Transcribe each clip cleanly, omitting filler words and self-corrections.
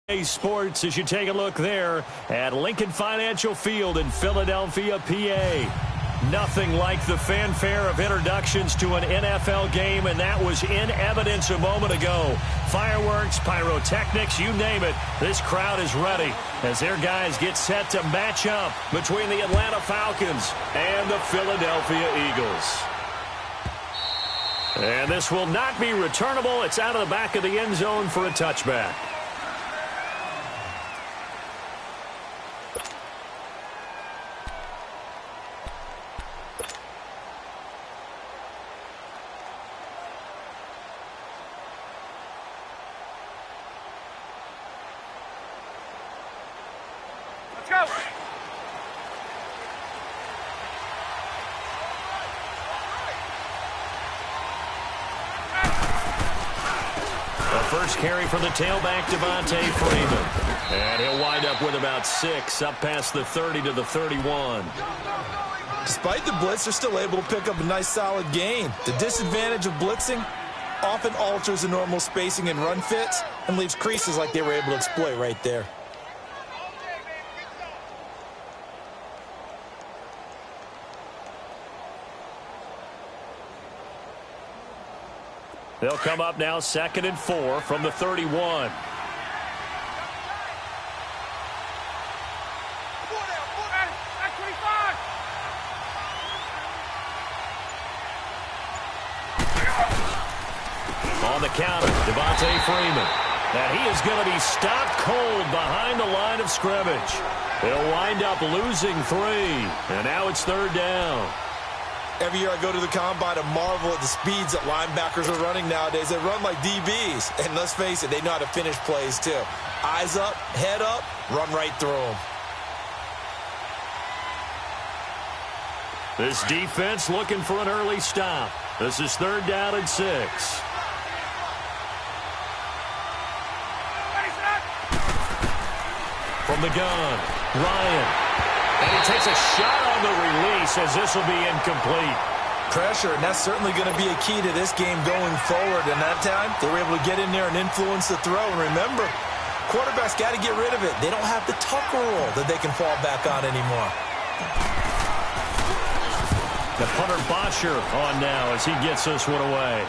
Sports as you take a look there at Lincoln Financial Field in Philadelphia, PA. Nothing like the fanfare of introductions to an NFL game, and that was in evidence a moment ago. Fireworks, pyrotechnics, you name it. This crowd is ready as their guys get set to match up between the Atlanta Falcons and the Philadelphia Eagles. And this will not be returnable. It's out of the back of the end zone for a touchback. First carry for the tailback, Devontae Freeman. And he'll wind up with about 6, up past the 30 to the 31. Despite the blitz, they're still able to pick up a nice solid gain. The disadvantage of blitzing often alters the normal spacing and run fits and leaves creases like they were able to exploit right there. They'll come up now 2nd and 4 from the 31. On the counter, Devontae Freeman. Now he is going to be stopped cold behind the line of scrimmage. He'll wind up losing 3, and now it's 3rd down. Every year I go to the combine and marvel at the speeds that linebackers are running nowadays. They run like DBs. And let's face it, they know how to finish plays too. Eyes up, head up, run right through them. This defense looking for an early stop. This is 3rd down and 6. From the gun, Ryan. And he takes a shot on the release as this will be incomplete. Pressure, and that's certainly going to be a key to this game going forward. And that time, they were able to get in there and influence the throw. And remember, quarterbacks got to get rid of it. They don't have the Tucker rule that they can fall back on anymore. The punter Bosher on now as he gets this one away.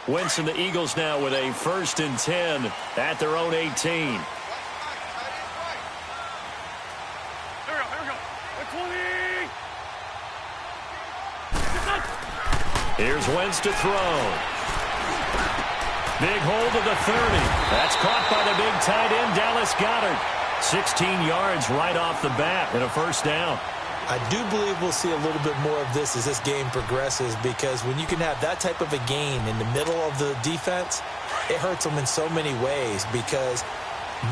Wentz and the Eagles now with a 1st and 10 at their own 18. Here we go. 20. Here's Wentz to throw. Big hold of the 30. That's caught by the big tight end, Dallas Goedert. 16 yards right off the bat and a 1st down. I do believe we'll see a little bit more of this as this game progresses, because when you can have that type of a gain in the middle of the defense, it hurts them in so many ways, because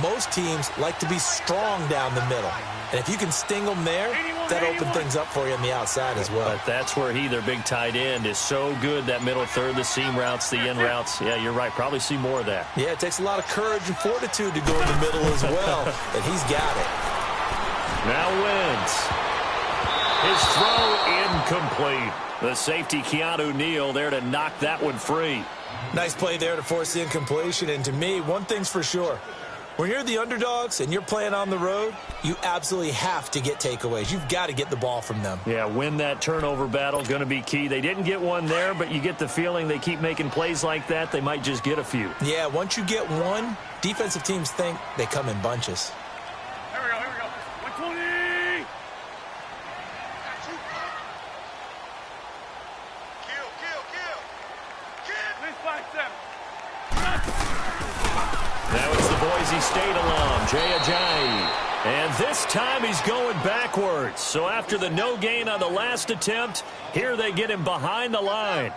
most teams like to be strong down the middle. And if you can sting them there, that opens things up for you on the outside as well. But that's where their big tight end, is so good, that middle third, the seam routes, the in routes. Yeah, you're right. Probably see more of that. Yeah, it takes a lot of courage and fortitude to go in the middle as well, and he's got it. Now Wentz. His throw incomplete. The safety, Keanu Neal, there to knock that one free. Nice play there to force the incompletion. And to me, one thing's for sure. When you're the underdogs and you're playing on the road, you absolutely have to get takeaways. You've got to get the ball from them. Yeah, win that turnover battle, going to be key. They didn't get one there, but you get the feeling they keep making plays like that, they might just get a few. Yeah, once you get one, defensive teams think they come in bunches. Here we go. 120. Now it's the Boise State alum, Jay Ajayi. And this time he's going backwards. So after the no gain on the last attempt, here they get him behind the line.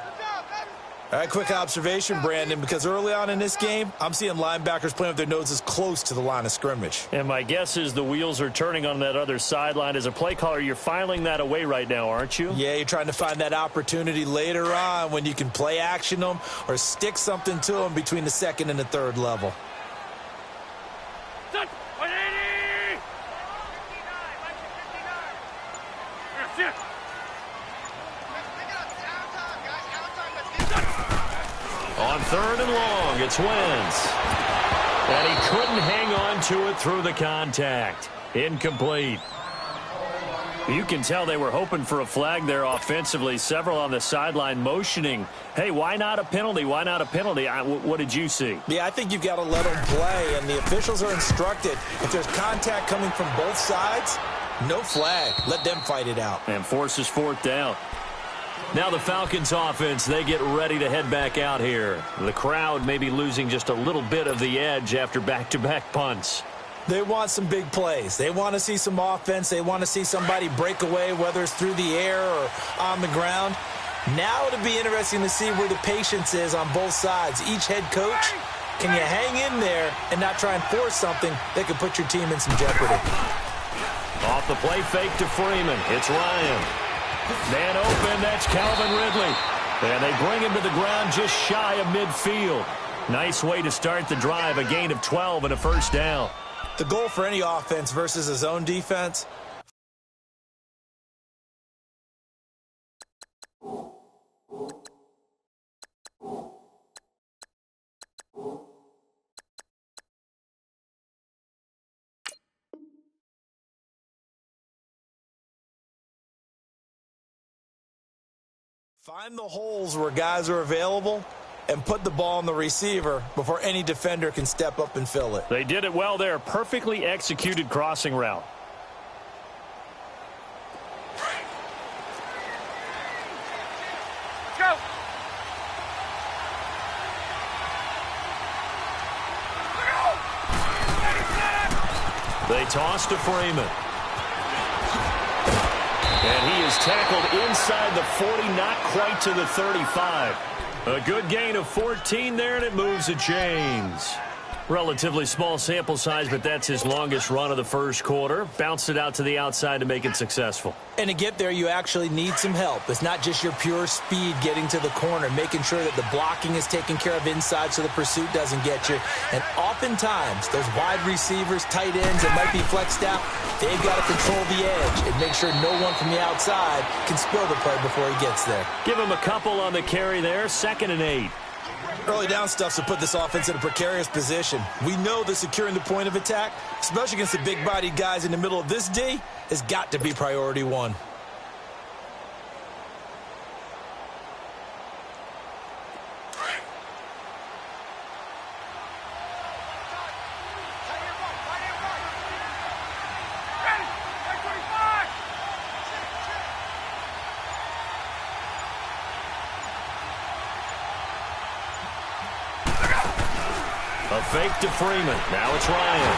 All right, quick observation, Brandon, because early on in this game, I'm seeing linebackers playing with their noses close to the line of scrimmage. And my guess is the wheels are turning on that other sideline. As a play caller, you're filing that away right now, aren't you? Yeah, you're trying to find that opportunity later on when you can play action them or stick something to them between the second and the third level. Set. 180. 59. On third and long, it's Wentz. And he couldn't hang on to it through the contact. Incomplete. You can tell they were hoping for a flag there offensively. Several on the sideline motioning, hey, why not a penalty? Why not a penalty? What did you see? Yeah, I think you've got to let them play, and the officials are instructed. If there's contact coming from both sides, no flag. Let them fight it out. And forces fourth down. Now the Falcons offense, they get ready to head back out here. The crowd may be losing just a little bit of the edge after back-to-back punts. They want some big plays. They want to see some offense. They want to see somebody break away, whether it's through the air or on the ground. Now it'll be interesting to see where the patience is on both sides. Each head coach, can you hang in there and not try and force something that could put your team in some jeopardy? Off the play fake to Freeman. It's Ryan. Man open, that's Calvin Ridley. And they bring him to the ground just shy of midfield. Nice way to start the drive, a gain of 12 and a first down. The goal for any offense versus his own defense. Find the holes where guys are available and put the ball on the receiver before any defender can step up and fill it. They did it well there. Perfectly executed crossing route. Let's go. They toss to Freeman. And he is tackled inside the 40, not quite to the 35. A good gain of 14 there, and it moves the chains. Relatively small sample size, but that's his longest run of the first quarter. Bounced it out to the outside to make it successful. And to get there, you actually need some help. It's not just your pure speed getting to the corner, making sure that the blocking is taken care of inside so the pursuit doesn't get you. And oftentimes, those wide receivers, tight ends that might be flexed out, they've got to control the edge and make sure no one from the outside can spill the play before he gets there. Give him a couple on the carry there, 2nd and 8. Early down stuff to put this offense in a precarious position. We know that securing the point of attack, especially against the big-bodied guys in the middle of this D, has got to be priority one. A fake to Freeman. Now it's Ryan.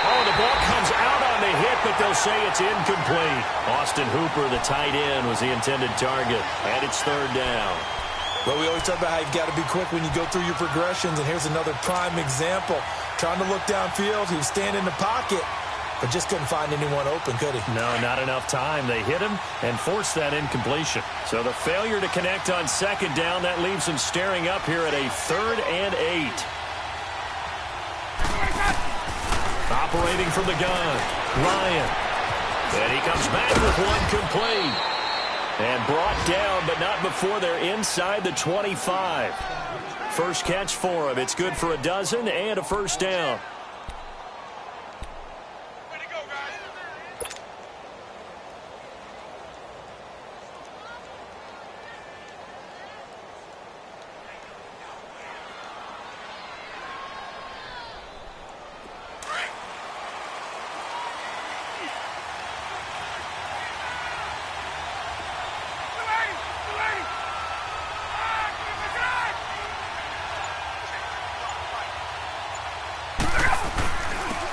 Oh, the ball comes out on the hit, but they'll say it's incomplete. Austin Hooper, the tight end, was the intended target. And it's 3rd down. Well, we always talk about how you've got to be quick when you go through your progressions, and here's another prime example. Trying to look downfield, he was standing in the pocket, but just couldn't find anyone open, could he? No, not enough time. They hit him and forced that incompletion. So the failure to connect on 2nd down, that leaves him staring up here at a 3rd and 8. Operating from the gun, Ryan. And he comes back with one complete. And brought down, but not before they're inside the 25. First catch for him. It's good for a dozen and a first down.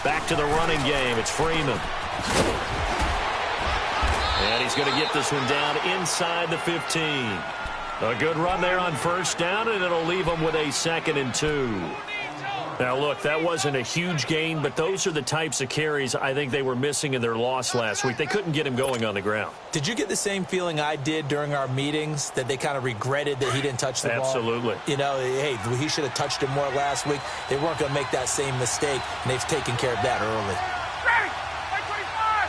Back to the running game. It's Freeman. And he's going to get this one down inside the 15. A good run there on first down, and it'll leave them with a 2nd and 2. Now, look, that wasn't a huge gain, but those are the types of carries I think they were missing in their loss last week. They couldn't get him going on the ground. Did you get the same feeling I did during our meetings, that they kind of regretted that he didn't touch the ball? Absolutely. You know, hey, he should have touched it more last week. They weren't going to make that same mistake, and they've taken care of that early. Ready! 25!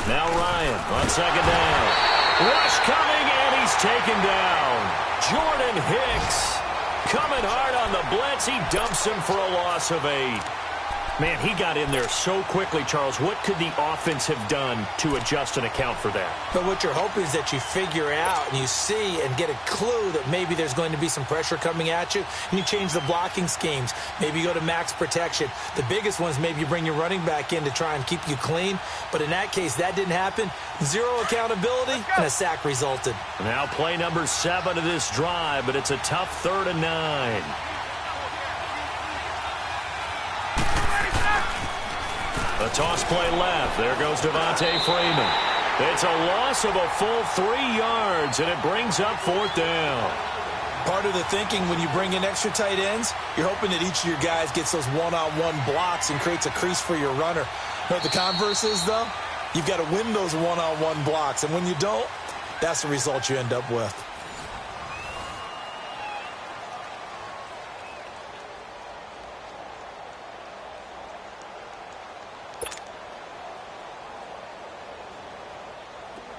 Now Ryan on 2nd down. Rush coming, and he's taken down. Jordan Hicks coming hard on the blitz. He dumps him for a loss of 8. Man, he got in there so quickly, Charles. What could the offense have done to adjust and account for that? But what you're hoping is that you figure out and you see and get a clue that maybe there's going to be some pressure coming at you, and you change the blocking schemes. Maybe you go to max protection. The biggest one is maybe you bring your running back in to try and keep you clean. But in that case, that didn't happen. 0 accountability, and a sack resulted. Now play number 7 of this drive, but it's a tough 3rd and 9. A toss play left. There goes Devontae Freeman. It's a loss of a full 3 yards, and it brings up 4th down. Part of the thinking when you bring in extra tight ends, you're hoping that each of your guys gets those one-on-one blocks and creates a crease for your runner. You know what the converse is, though? You've got to win those one-on-one blocks, and when you don't, that's the result you end up with.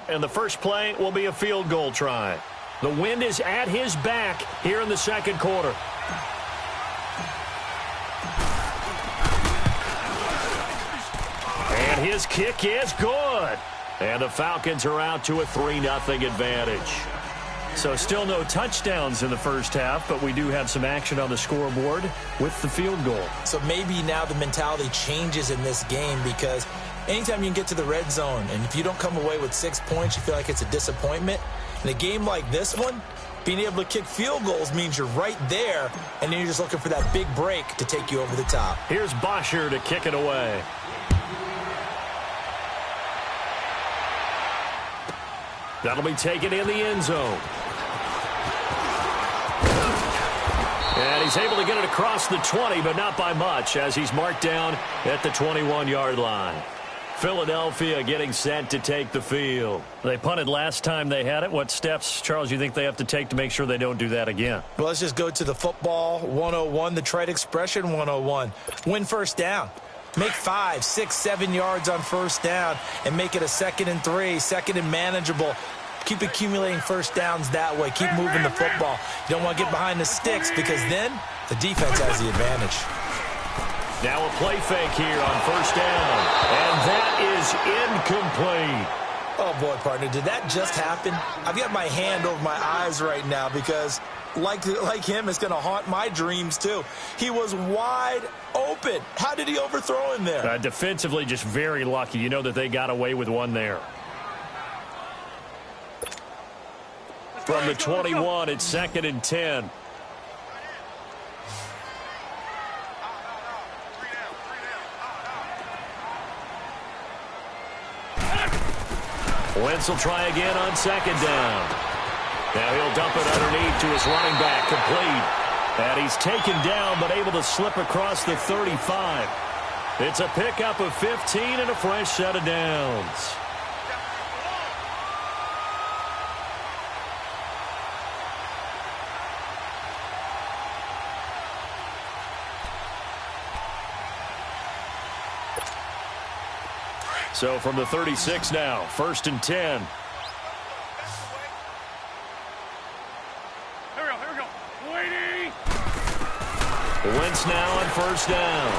And the first play will be a field goal try. The wind is at his back here in the 2nd quarter. And his kick is good. And the Falcons are out to a 3-0 advantage. So still no touchdowns in the first half, but we do have some action on the scoreboard with the field goal. So maybe now the mentality changes in this game, because anytime you can get to the red zone, and if you don't come away with 6 points, you feel like it's a disappointment. In a game like this one, being able to kick field goals means you're right there, and then you're just looking for that big break to take you over the top. Here's Bosher to kick it away. That'll be taken in the end zone. And he's able to get it across the 20, but not by much, as he's marked down at the 21-yard line. Philadelphia getting set to take the field. They punted last time they had it. What steps, Charles, you think they have to take to make sure they don't do that again? Well, let's just go to the football 101, the trite expression 101. Win first down. Make 5, 6, 7 yards on first down and make it a 2nd and 3, 2nd and manageable. Keep accumulating first downs that way. Keep moving the football. You don't want to get behind the sticks, because then the defense has the advantage. Now a play fake here on first down. And that is incomplete. Oh, boy, partner, did that just happen? I've got my hand over my eyes right now, because like him, it's going to haunt my dreams too. He was wide open. How did he overthrow him there? Defensively, just very lucky. You know that they got away with one there. From the 21, it's 2nd and 10. Wentz will try again on 2nd down. Now he'll dump it underneath to his running back, complete. And he's taken down, but able to slip across the 35. It's a pickup of 15 and a fresh set of downs. So from the 36 now, 1st and 10. Here we go. Waiting. Wentz now on first down.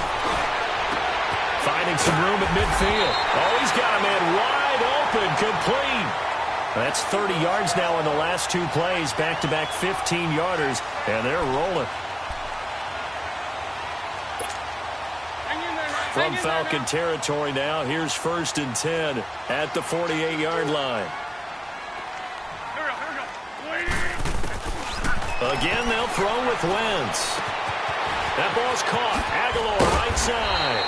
Finding some room at midfield. Oh, he's got a man wide open, complete. That's 30 yards now in the last 2 plays, back-to-back 15-yarders, and they're rolling. From Falcon territory now, here's 1st and 10 at the 48-yard line. Here we go. Waiting. Again, they'll throw with Wentz. That ball's caught. Aguilar right side.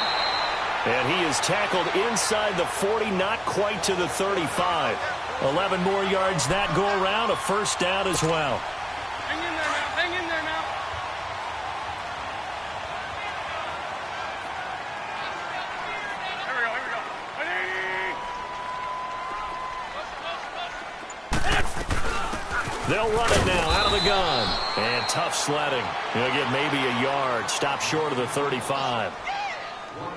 And he is tackled inside the 40, not quite to the 35. 11 more yards that go around, a first down as well. Hang in there now. Hang in there now. Here we go. Here we go. 180. They'll run it now out of the gun. And tough sledding. He'll get maybe a yard. Stop short of the 35.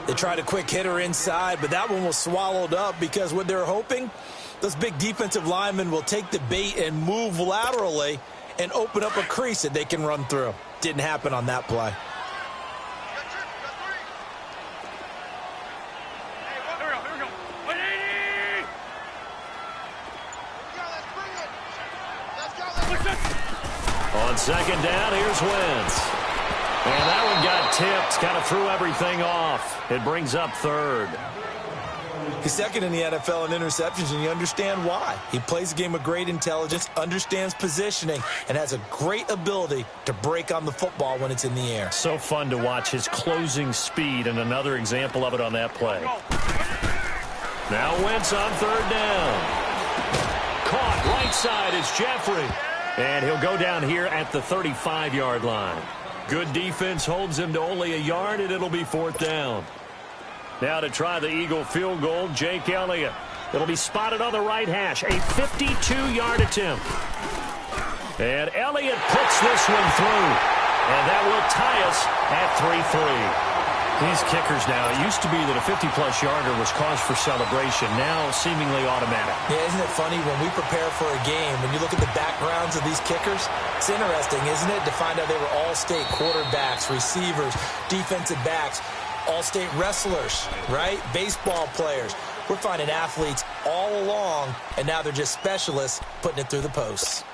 They tried a quick hitter inside, but that one was swallowed up because what they're hoping, those big defensive linemen will take the bait and move laterally and open up a crease that they can run through. Didn't happen on that play. Here we go. 180. On second down, here's Wentz. And that one got tipped, kind of threw everything off. It brings up third. He's second in the NFL in interceptions, and you understand why. He plays a game of great intelligence, understands positioning, and has a great ability to break on the football when it's in the air. So fun to watch his closing speed, and another example of it on that play. Now Wentz on third down. Caught right side is Jeffrey. And he'll go down here at the 35-yard line. Good defense holds him to only a yard, and it'll be fourth down. Now to try the Eagle field goal, Jake Elliott. It'll be spotted on the right hash. A 52-yard attempt. And Elliott puts this one through. And that will tie us at 3-3. These kickers now, it used to be that a 50-plus yarder was cause for celebration. Now seemingly automatic. Yeah, isn't it funny when we prepare for a game, when you look at the backgrounds of these kickers, it's interesting, isn't it, to find out they were all-state quarterbacks, receivers, defensive backs, all-state wrestlers, right? Baseball players. We're finding athletes all along, and now they're just specialists putting it through the posts.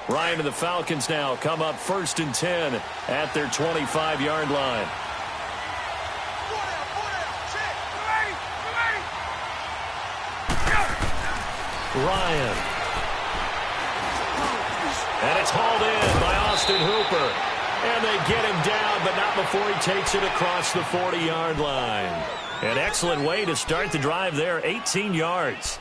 Ryan and the Falcons now come up 1st and 10 at their 25-yard line. Ryan. And it's hauled in by Austin Hooper. And they get him down, but not before he takes it across the 40-yard line. An excellent way to start the drive there, 18 yards.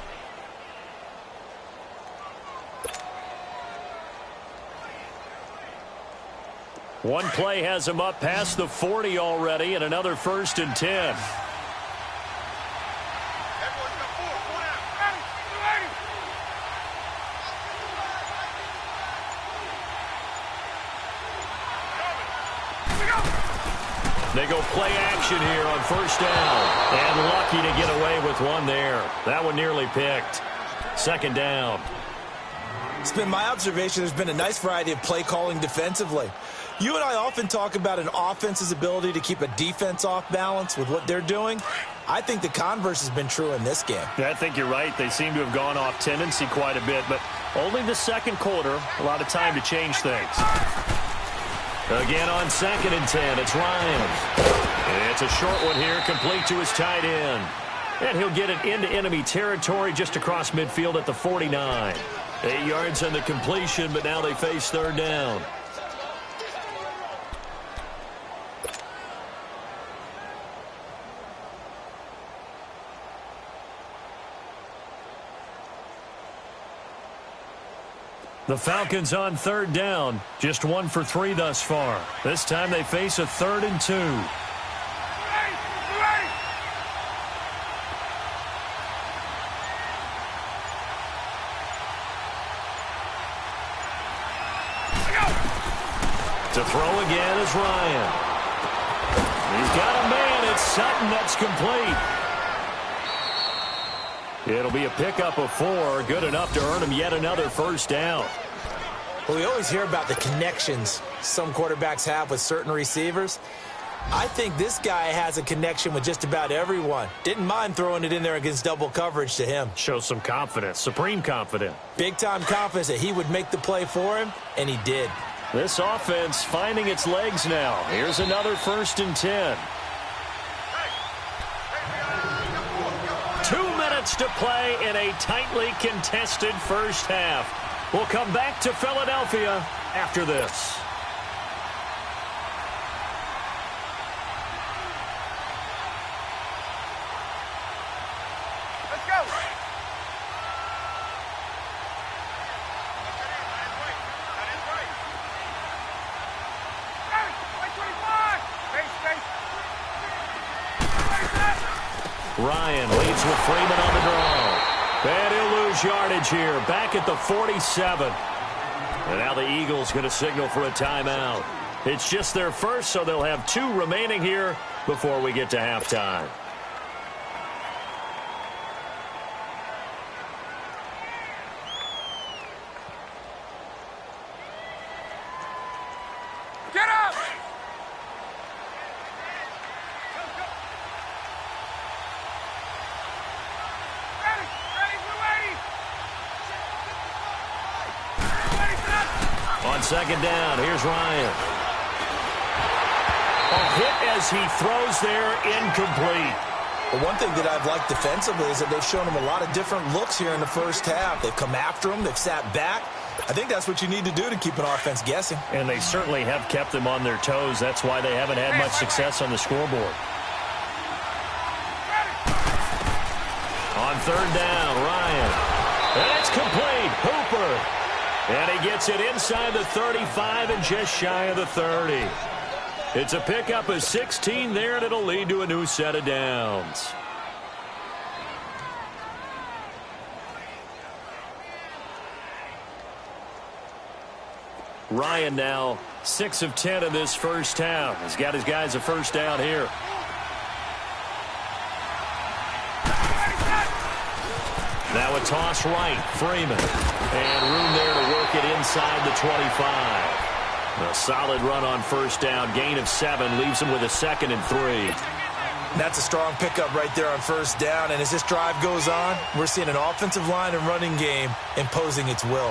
One play has him up past the 40 already, and another 1st and 10. They go play action here on 1st down. And lucky to get away with one there. That one nearly picked. 2nd down. It's been my observation there's been a nice variety of play calling defensively. You and I often talk about an offense's ability to keep a defense off balance with what they're doing. I think the converse has been true in this game. Yeah, I think you're right. They seem to have gone off tendency quite a bit, but only the second quarter, a lot of time to change things. Again on 2nd and 10, it's Ryan. It's a short one here, complete to his tight end. And he'll get it into enemy territory just across midfield at the 49. 8 yards on the completion, but now they face 3rd down. The Falcons on 3rd down, just 1 for 3 thus far. This time they face a 3rd and 2. To throw again is Ryan. He's got a man. It's Sutton that's complete. It'll be a pickup of 4, good enough to earn him yet another 1st down. Well, we always hear about the connections some quarterbacks have with certain receivers. I think this guy has a connection with just about everyone. Didn't mind throwing it in there against double coverage to him. Shows some confidence, supreme confidence. Big-time confidence that he would make the play for him, and he did. This offense finding its legs now. Here's another 1st and 10. 2 minutes to play in a tightly contested first half. We'll come back to Philadelphia after this. Ryan leads with Freeman on the draw. And he'll lose yardage here. Back at the 47. And now the Eagles going to signal for a timeout. It's just their first, so they'll have 2 remaining here before we get to halftime. Get up! Ready! Ready, blue 80! Ready, set! On second down, here's Ryan. A hit as he throws there, incomplete. Well, one thing that I've liked defensively is that they've shown him a lot of different looks here in the first half. They've come after him. They've sat back. I think that's what you need to do to keep an offense guessing. And they certainly have kept them on their toes. That's why they haven't had much success on the scoreboard. On third down, Ryan. And it's complete. Hooper. And he gets it inside the 35 and just shy of the 30. It's a pickup of 16 there, and it'll lead to a new set of downs. Ryan now 6 of 10 in this first half. He's got his guys a first down here. Now a toss right, Freeman. And room there to work it inside the 25. A solid run on first down. Gain of 7 leaves him with a 2nd and 3. That's a strong pickup right there on first down. And as this drive goes on, we're seeing an offensive line and running game imposing its will.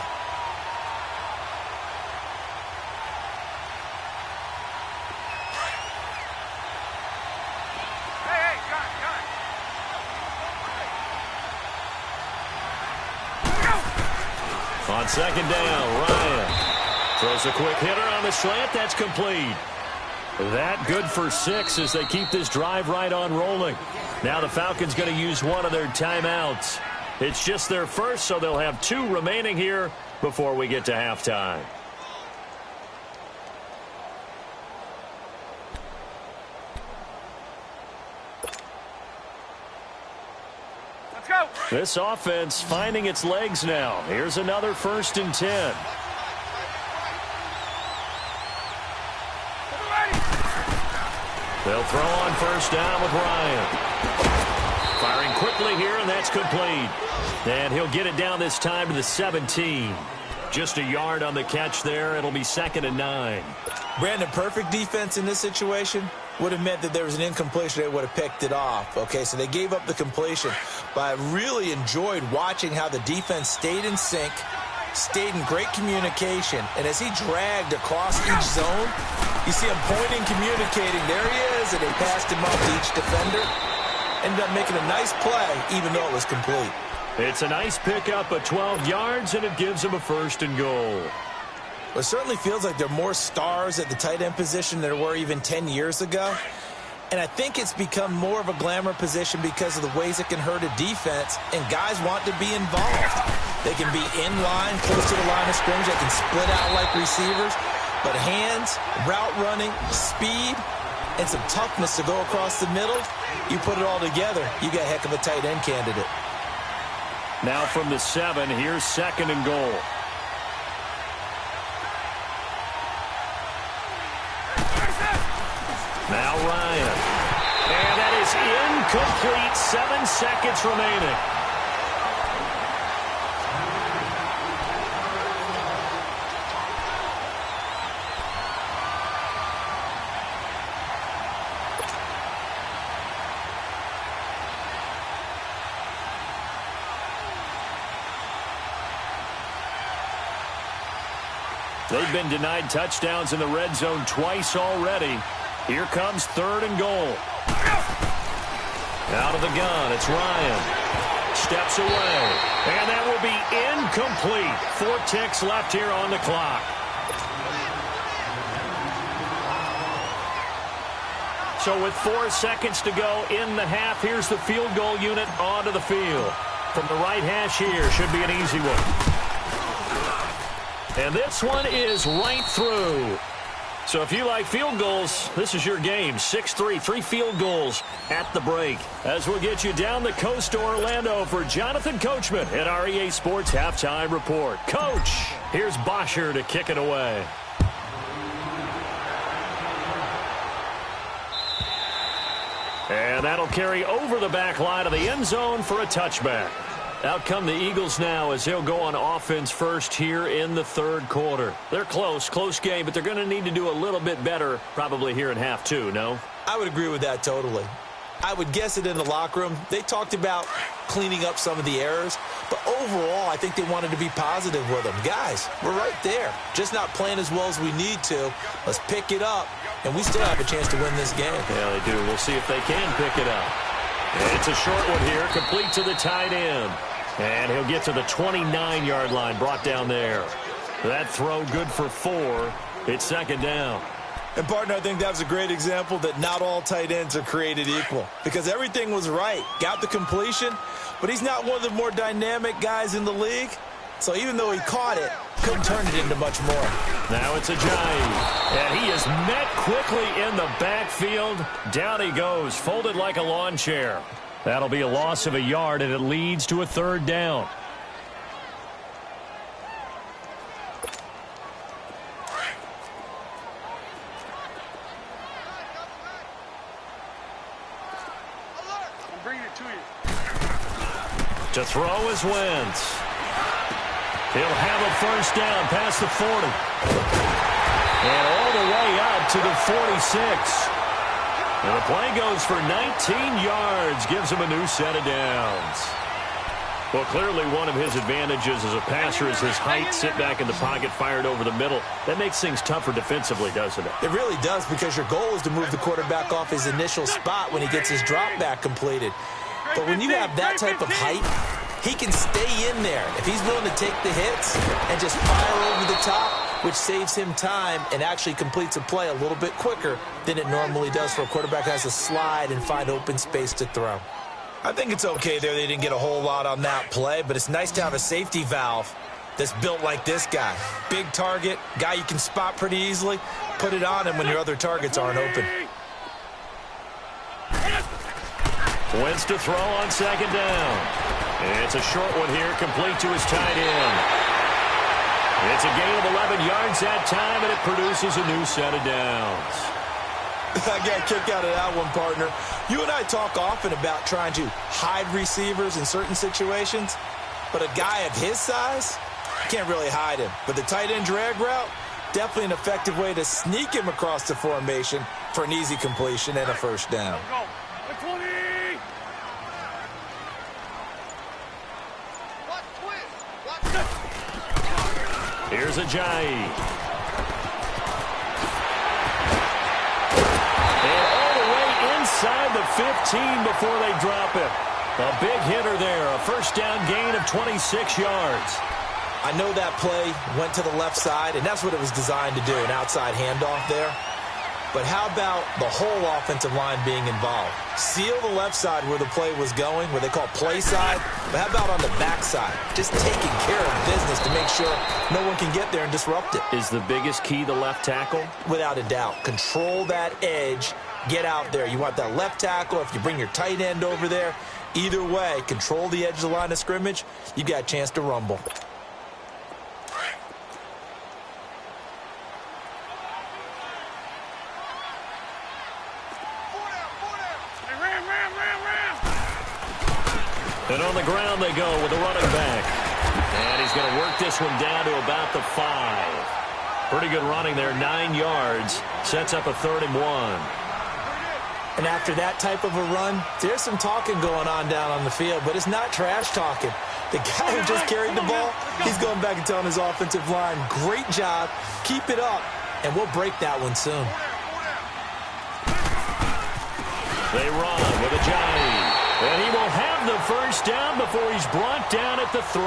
Hey, got. On second down, Ryan throws a quick hitter on the slant. That's complete. That good for 6 as they keep this drive right on rolling. Now the Falcons going to use one of their timeouts. It's just their first, so they'll have 2 remaining here before we get to halftime. Let's go. This offense finding its legs now. Here's another 1st and 10. They'll throw on first down with Ryan. Firing quickly here, and that's complete. And he'll get it down this time to the 17. Just a yard on the catch there. It'll be 2nd and 9. Brandon, perfect defense in this situation would have meant that there was an incompletion. They would have picked it off. Okay, so they gave up the completion. But I really enjoyed watching how the defense stayed in sync, stayed in great communication. And as he dragged across each zone, you see him pointing, communicating. There he is, and they passed him up to each defender. Ended up making a nice play, even though it was complete. It's a nice pickup of 12 yards, and it gives him a 1st and goal. Well, it certainly feels like there are more stars at the tight end position than there were even 10 years ago. And I think it's become more of a glamour position because of the ways it can hurt a defense, and guys want to be involved. They can be in line, close to the line of scrimmage. They can split out like receivers. But hands, route running, speed, and some toughness to go across the middle, you put it all together, you got a heck of a tight end candidate. Now from the 7, here's 2nd and goal. Now Ryan. And that is incomplete. 7 seconds remaining. They've been denied touchdowns in the red zone twice already. Here comes 3rd and goal. Out of the gun, it's Ryan. Steps away. And that will be incomplete. 4 ticks left here on the clock. So with 4 seconds to go in the half, here's the field goal unit onto the field. From the right hash here, should be an easy one. And this one is right through. So if you like field goals, this is your game. 6-3, 3 field goals at the break. As we'll get you down the coast to Orlando for Jonathan Coachman at our EA Sports Halftime Report. Coach, here's Bosher to kick it away. And that'll carry over the back line of the end zone for a touchback. Out come the Eagles now as they'll go on offense first here in the third quarter. They're close game, but they're going to need to do a little bit better probably here in half two, no? I would agree with that totally. I would guess it in the locker room. They talked about cleaning up some of the errors, but overall, I think they wanted to be positive with them. Guys, we're right there. Just not playing as well as we need to. Let's pick it up, and we still have a chance to win this game. Yeah, they do. We'll see if they can pick it up. It's a short one here, complete to the tight end. And he'll get to the 29-yard line, brought down there. That throw good for 4. It's second down. And, partner, I think that was a great example that not all tight ends are created equal. Because everything was right. Got the completion, but he's not one of the more dynamic guys in the league. So even though he caught it, couldn't turn it into much more. Now it's Ajayi. And he is met quickly in the backfield. Down he goes, folded like a lawn chair. That'll be a loss of a yard, and it leads to a third down. I'm bringing it to you. To throw is Wentz. He'll have a first down past the 40. And all the way up to the 46. And the play goes for 19 yards, gives him a new set of downs. Well, clearly one of his advantages as a passer is his height. Sit back in the pocket, fired over the middle. That makes things tougher defensively, doesn't it? It really does, because your goal is to move the quarterback off his initial spot when he gets his drop back completed. But when you have that type of height, he can stay in there if he's willing to take the hits and just fire over the top, which saves him time and actually completes a play a little bit quicker than it normally does for a quarterback who has to slide and find open space to throw. I think it's okay there. They didn't get a whole lot on that play, but it's nice to have a safety valve that's built like this guy. Big target, guy you can spot pretty easily. Put it on him when your other targets aren't open. Wentz to throw on second down. It's a short one here, complete to his tight end. It's a gain of 11 yards that time, and it produces a new set of downs. I got a kick out of that one, partner. You and I talk often about trying to hide receivers in certain situations, but a guy of his size, can't really hide him. But the tight end drag route, definitely an effective way to sneak him across the formation for an easy completion and a first down. Here's Ajayi. And all the way inside the 15 before they drop it. A big hitter there. A first down gain of 26 yards. I know that play went to the left side, and that's what it was designed to do, an outside handoff there. But how about the whole offensive line being involved? Seal the left side where the play was going, where they call play side. But how about on the back side? Just taking care of business to make sure no one can get there and disrupt it. Is the biggest key the left tackle? Without a doubt. Control that edge. Get out there. You want that left tackle. If you bring your tight end over there, either way, control the edge of the line of scrimmage. You got a chance to rumble. And on the ground they go with the running back. And he's going to work this one down to about the 5. Pretty good running there, 9 yards. Sets up a 3rd and 1. And after that type of a run, there's some talking going on down on the field, but it's not trash talking. The guy who just carried the ball, he's going back and telling his offensive line, great job, keep it up, and we'll break that one soon. They run with Ajayi. And he will have the first down before he's brought down at the 3.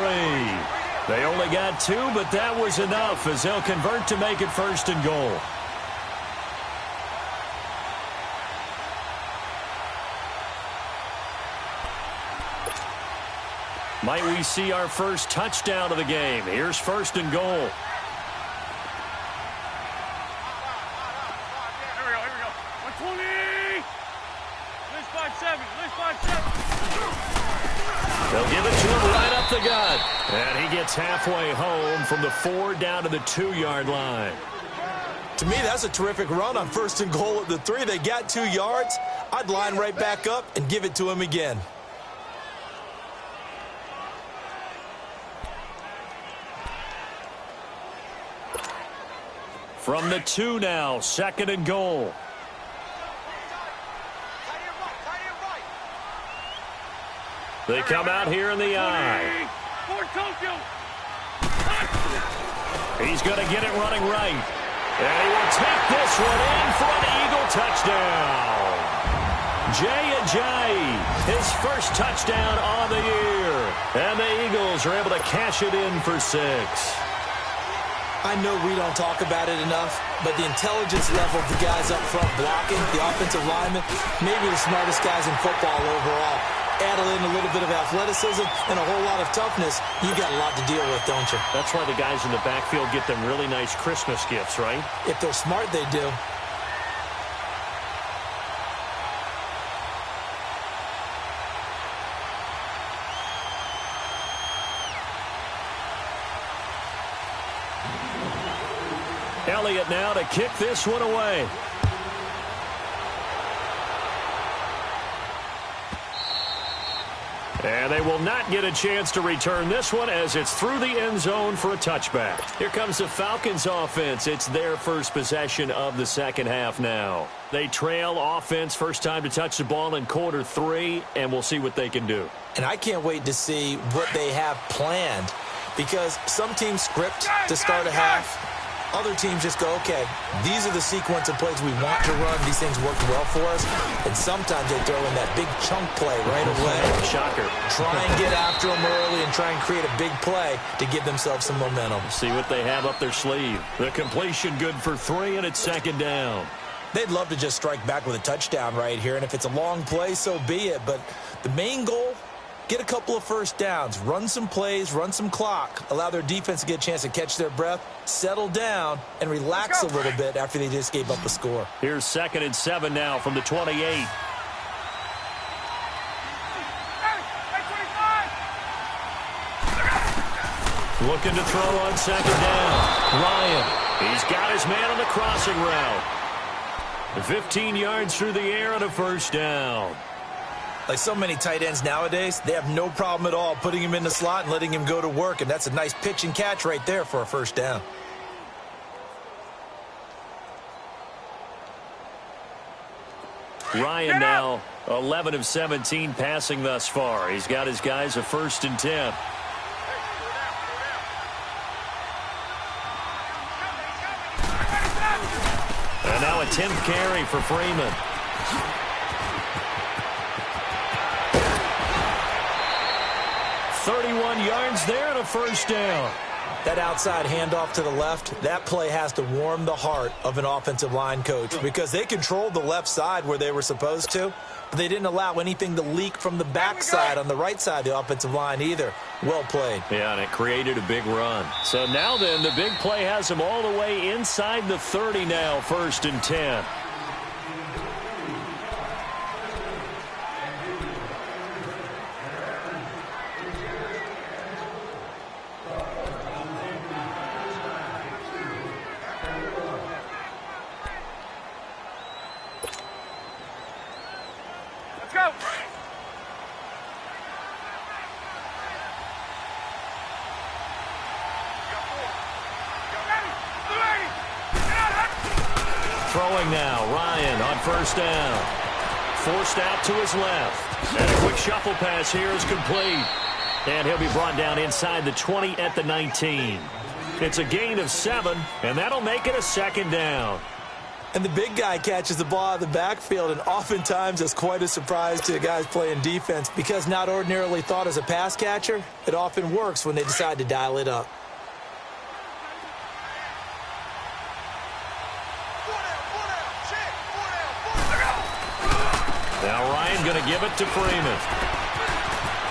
They only got 2, but that was enough as they'll convert to make it 1st and goal. Might we see our first touchdown of the game? Here's 1st and goal. They'll give it to him right up the gut. And he gets halfway home from the 4 down to the 2-yard line. To me, that's a terrific run on 1st and goal at the 3. They got 2 yards. I'd line right back up and give it to him again. From the 2 now, 2nd and goal. They come out here in the eye. He's going to get it running right. And he will take this one in for an Eagle touchdown. Jay Ajayi, his first touchdown on the year. And the Eagles are able to cash it in for 6. I know we don't talk about it enough, but the intelligence level of the guys up front blocking, the offensive linemen, maybe the smartest guys in football overall. Add in a little bit of athleticism and a whole lot of toughness, you got a lot to deal with, don't you? That's why the guys in the backfield get them really nice Christmas gifts, right? If they're smart, they do. Elliott now to kick this one away. And they will not get a chance to return this one as it's through the end zone for a touchback. Here comes the Falcons offense. It's their first possession of the second half now. They trail offense first time to touch the ball in quarter 3, and we'll see what they can do. And I can't wait to see what they have planned, because some teams script to start a half. Other teams just go, okay, these are the sequence of plays we want to run. These things work well for us. And sometimes they throw in that big chunk play right away. Shocker. Try and get after them early and try and create a big play to give themselves some momentum. See what they have up their sleeve. The completion good for 3, and it's 2nd down. They'd love to just strike back with a touchdown right here. And if it's a long play, so be it. But the main goal, get a couple of first downs, run some plays, run some clock, allow their defense to get a chance to catch their breath, settle down, and relax a little bit after they just gave up a score. Here's 2nd and 7 now from the 28. Looking to throw on 2nd down. Ryan, he's got his man on the crossing route. 15 yards through the air and a first down. Like so many tight ends nowadays, they have no problem at all putting him in the slot and letting him go to work, and that's a nice pitch and catch right there for a first down. Ryan now 11 of 17 passing thus far. He's got his guys a 1st and 10. And now a 10th carry for Freeman. Yards there and a first down. That outside handoff to the left, that play has to warm the heart of an offensive line coach, because they controlled the left side where they were supposed to, but they didn't allow anything to leak from the backside on the right side of the offensive line either. Well played. Yeah, and it created a big run. So now then, the big play has them all the way inside the 30 now, 1st and 10. Throwing now, Ryan on 1st down. Forced out to his left. And a quick shuffle pass here is complete. And he'll be brought down inside the 20 at the 19. It's a gain of 7, and that'll make it a 2nd down. And the big guy catches the ball out of the backfield, and oftentimes it's quite a surprise to the guys playing defense, because not ordinarily thought as a pass catcher, it often works when they decide to dial it up. Now Ryan going to give it to Freeman.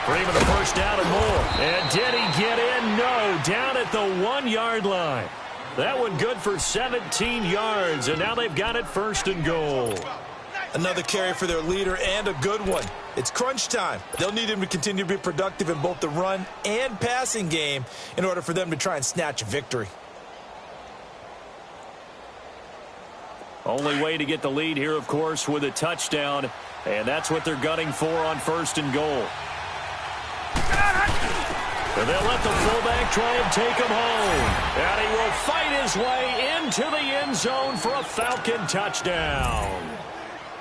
Freeman a first down and more. And did he get in? No. Down at the 1-yard line. That one good for 17 yards. And now they've got it 1st and goal. Another carry for their leader, and a good one. It's crunch time. They'll need him to continue to be productive in both the run and passing game in order for them to try and snatch a victory. Only way to get the lead here, of course, with a touchdown, and that's what they're gunning for on 1st and goal. And they'll let the fullback try and take him home. And he will fight his way into the end zone for a Falcon touchdown.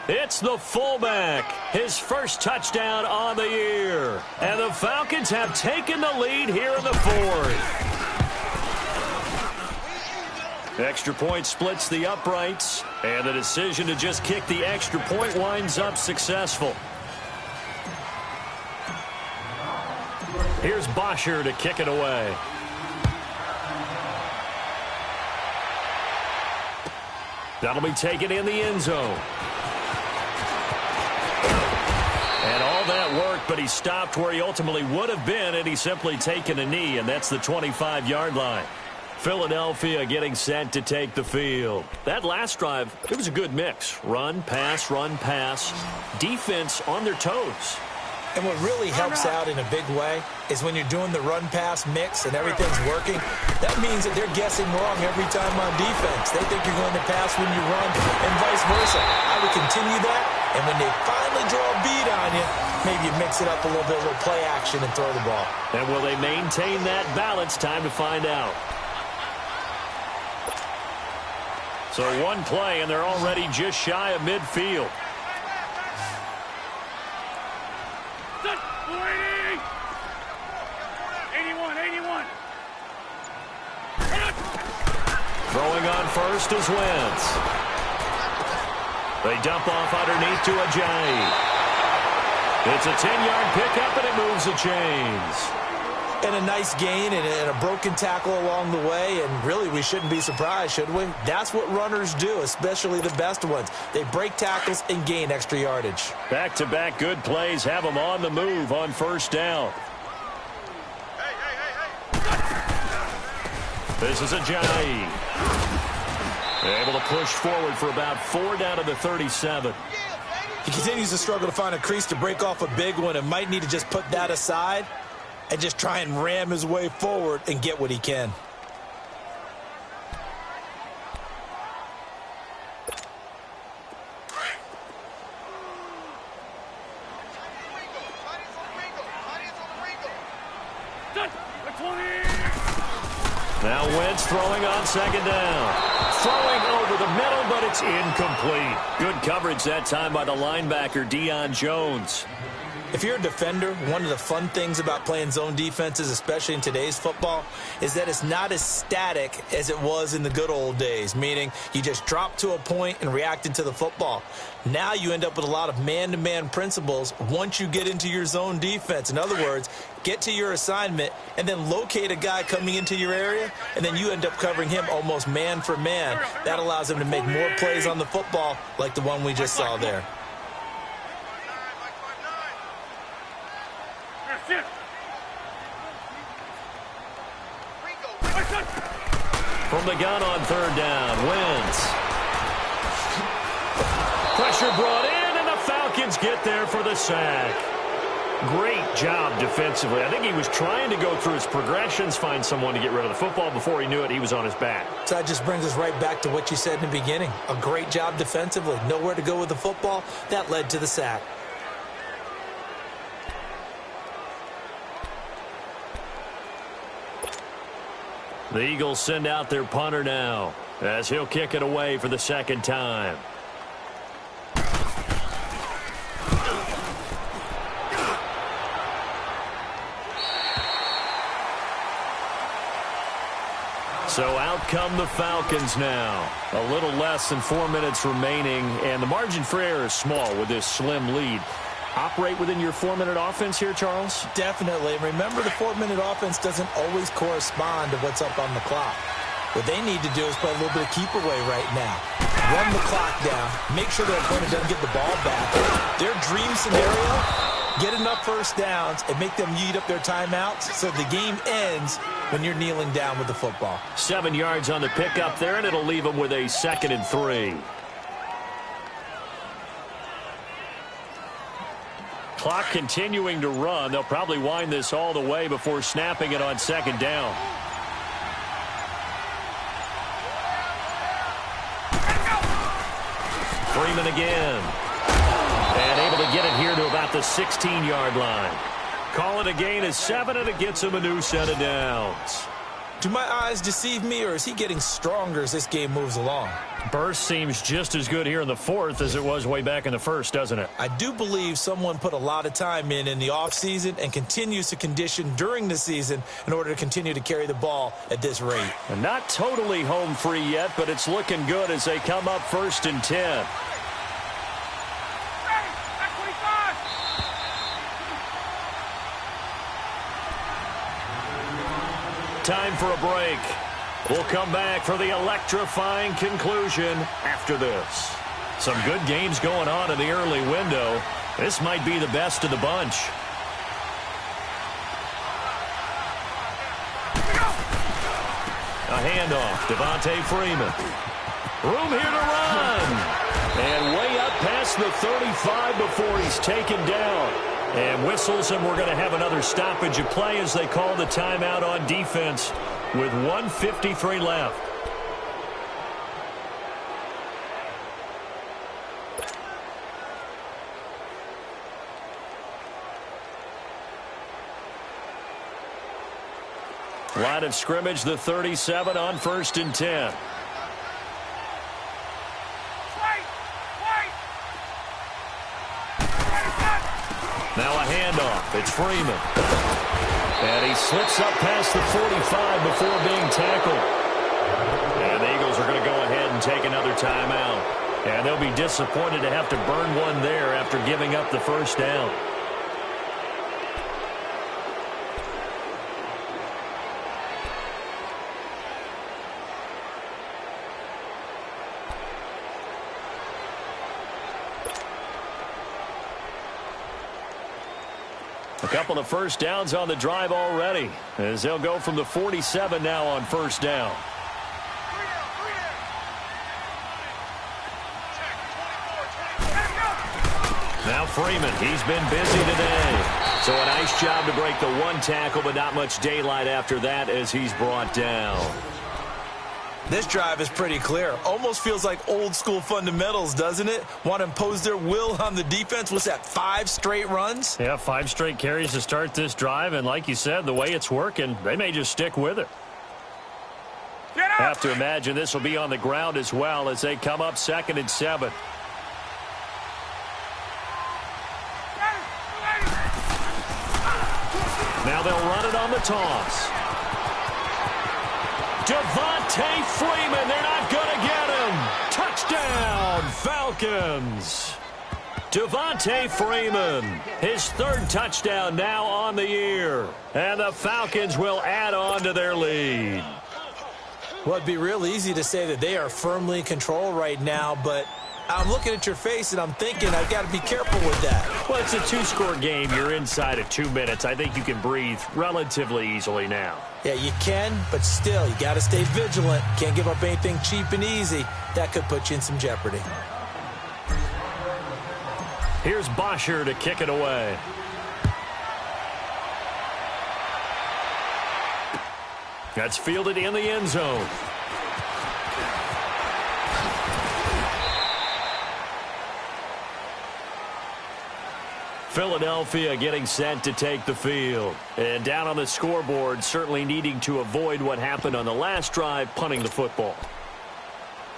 It's the fullback, his first touchdown on the year. And the Falcons have taken the lead here in the 4th. Extra point splits the uprights, and the decision to just kick the extra point winds up successful. Here's Bosher to kick it away. That'll be taken in the end zone. And all that worked, but he stopped where he ultimately would have been had he simply taken a knee, and that's the 25-yard line. Philadelphia getting set to take the field. That last drive, it was a good mix. Run, pass, defense on their toes. And what really helps out in a big way is when you're doing the run-pass mix and everything's working, that means that they're guessing wrong every time on defense. They think you're going to pass when you run and vice versa. I would continue that, and when they finally draw a beat on you, maybe you mix it up a little bit, a little play action, and throw the ball. And will they maintain that balance? Time to find out. So one play, and they're already just shy of midfield. Throwing on first is Wentz. They dump off underneath to Ajayi. It's a 10-yard pickup, and it moves the chains. And a nice gain and a broken tackle along the way, and really we shouldn't be surprised, should we? That's what runners do, especially the best ones. They break tackles and gain extra yardage. Back-to-back good plays have them on the move on first down. This is Ajayi. Able to push forward for about 4 down to the 37. He continues to struggle to find a crease to break off a big one and might need to just put that aside and just try and ram his way forward and get what he can. Now Wentz throwing on second down. Throwing over the middle, but it's incomplete. Good coverage that time by the linebacker, Deion Jones. If you're a defender, one of the fun things about playing zone defenses, especially in today's football, is that it's not as static as it was in the good old days, meaning you just drop to a point and reacted to the football. Now you end up with a lot of man-to-man principles once you get into your zone defense. In other words, get to your assignment and then locate a guy coming into your area, and then you end up covering him almost man for man. That allows him to make more plays on the football like the one we just saw there. From the gun on third down, Wentz. Pressure brought in, and the Falcons get there for the sack. Great job defensively. I think he was trying to go through his progressions, find someone to get rid of the football. Before he knew it, he was on his back. So that just brings us right back to what you said in the beginning. A great job defensively. Nowhere to go with the football. That led to the sack. The Eagles send out their punter now as he'll kick it away for the second time. So out come the Falcons now. A little less than 4 minutes remaining, and the margin for error is small with this slim lead. Operate within your 4-minute offense here, Charles? Definitely. Remember, the 4-minute offense doesn't always correspond to what's up on the clock. What they need to do is play a little bit of keep away right now. Run the clock down. Make sure their opponent doesn't get the ball back. Their dream scenario, get enough first downs and make them eat up their timeouts so the game ends when you're kneeling down with the football. 7 yards on the pickup there, and it'll leave them with a 2nd and 3. Clock continuing to run. They'll probably wind this all the way before snapping it on second down. Freeman again. And able to get it here to about the 16-yard line. Call it a gain of 7, and it gets him a new set of downs. Do my eyes deceive me, or is he getting stronger as this game moves along? Burst seems just as good here in the fourth as it was way back in the first, doesn't it? I do believe someone put a lot of time in the offseason and continues to condition during the season in order to continue to carry the ball at this rate. And not totally home free yet, but it's looking good as they come up 1st and 10. Time for a break. We'll come back for the electrifying conclusion after this. Some good games going on in the early window. This might be the best of the bunch. A handoff. Devontae Freeman. Room here to run. And way up past the 35 before he's taken down. And whistles, and we're going to have another stoppage of play as they call the timeout on defense with 1:53 left. Line of scrimmage, the 37 on 1st and 10. Now a handoff. It's Freeman. And he slips up past the 45 before being tackled. And the Eagles are going to go ahead and take another timeout. And they'll be disappointed to have to burn one there after giving up the first down. A couple of first downs on the drive already as they'll go from the 47 now on 1st down. Now Freeman, he's been busy today. So a nice job to break the one tackle, but not much daylight after that as he's brought down. This drive is pretty clear. Almost feels like old school fundamentals, doesn't it? Want to impose their will on the defense. What's that, 5 straight runs? Yeah, 5 straight carries to start this drive. And like you said, the way it's working, they may just stick with it. Have to imagine this will be on the ground as well as they come up 2nd and 7. Now they'll run it on the toss. Devontae Freeman, they're not going to get him. Touchdown, Falcons. Devontae Freeman, his 3rd touchdown now on the year. And the Falcons will add on to their lead. Well, it'd be real easy to say that they are firmly in control right now, but I'm looking at your face and I'm thinking I've got to be careful with that. Well, it's a 2-score game. You're inside of 2 minutes. I think you can breathe relatively easily now. Yeah, you can, but still, you got to stay vigilant. Can't give up anything cheap and easy. That could put you in some jeopardy. Here's Bosher to kick it away. That's fielded in the end zone. Philadelphia getting set to take the field. And down on the scoreboard, certainly needing to avoid what happened on the last drive, punting the football.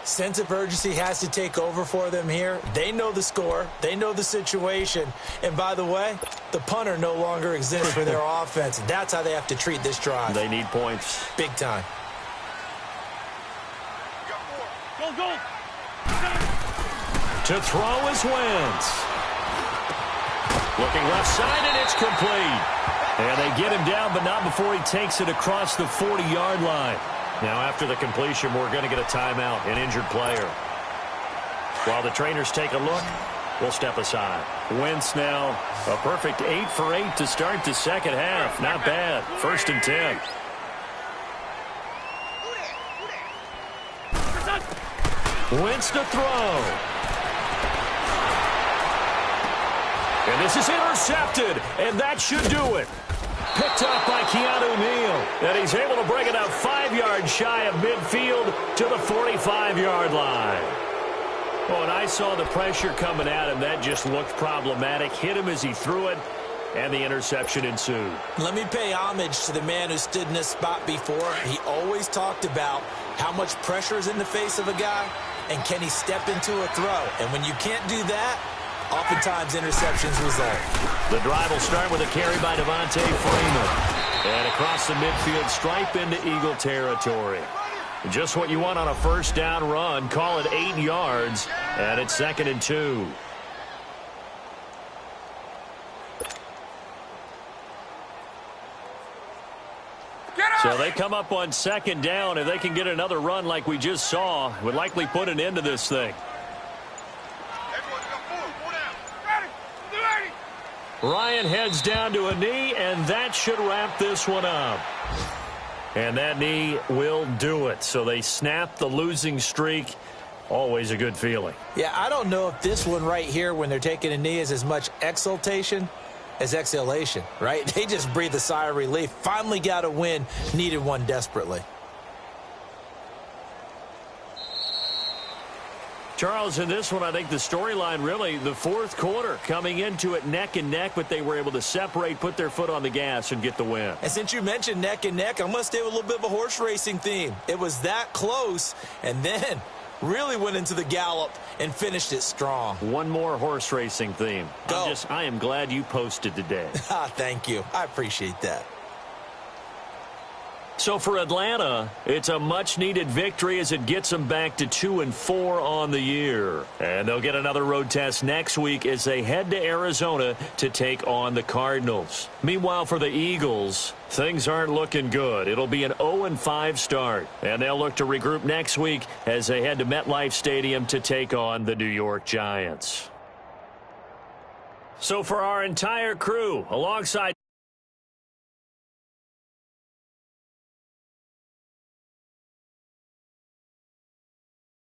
Sense of urgency has to take over for them here. They know the score. They know the situation. And by the way, the punter no longer exists for their offense. That's how they have to treat this drive. They need points. Big time. Go. To throw is Wentz. Looking left side, and it's complete. And they get him down, but not before he takes it across the 40-yard line. Now, after the completion, we're going to get a timeout, an injured player. While the trainers take a look, we'll step aside. Wentz now, a perfect 8 for 8 to start the second half. Not bad. 1st and 10. Wentz to throw. And this is intercepted, and that should do it. Picked up by Keanu Neal, and he's able to bring it up 5 yards shy of midfield to the 45-yard line. Oh, and I saw the pressure coming at him. That just looked problematic. Hit him as he threw it, and the interception ensued. Let me pay homage to the man who stood in this spot before. He always talked about how much pressure is in the face of a guy, and can he step into a throw. And when you can't do that, oftentimes interceptions result. The drive will start with a carry by Devontae Freeman. And across the midfield stripe into Eagle territory. Just what you want on a first down run. Call it 8 yards, and it's 2nd and 2. So they come up on 2nd down. If they can get another run like we just saw, would likely put an end to this thing. Ryan heads down to a knee, and that should wrap this one up. And that knee will do it. So they snap the losing streak. Always a good feeling. Yeah, I don't know if this one right here, when they're taking a knee, is as much exultation as exhalation, right? They just breathe a sigh of relief. Finally got a win. Needed one desperately. Charles, in this one, I think the storyline really, the fourth quarter, coming into it neck and neck, but they were able to separate, put their foot on the gas, and get the win. And since you mentioned neck and neck, I'm going to stay with a little bit of a horse racing theme. It was that close, and then really went into the gallop and finished it strong. One more horse racing theme. I am glad you posted today. Thank you. I appreciate that. So for Atlanta, it's a much-needed victory as it gets them back to 2-4 on the year. And they'll get another road test next week as they head to Arizona to take on the Cardinals. Meanwhile, for the Eagles, things aren't looking good. It'll be an 0-5 start. And they'll look to regroup next week as they head to MetLife Stadium to take on the New York Giants. So for our entire crew, alongside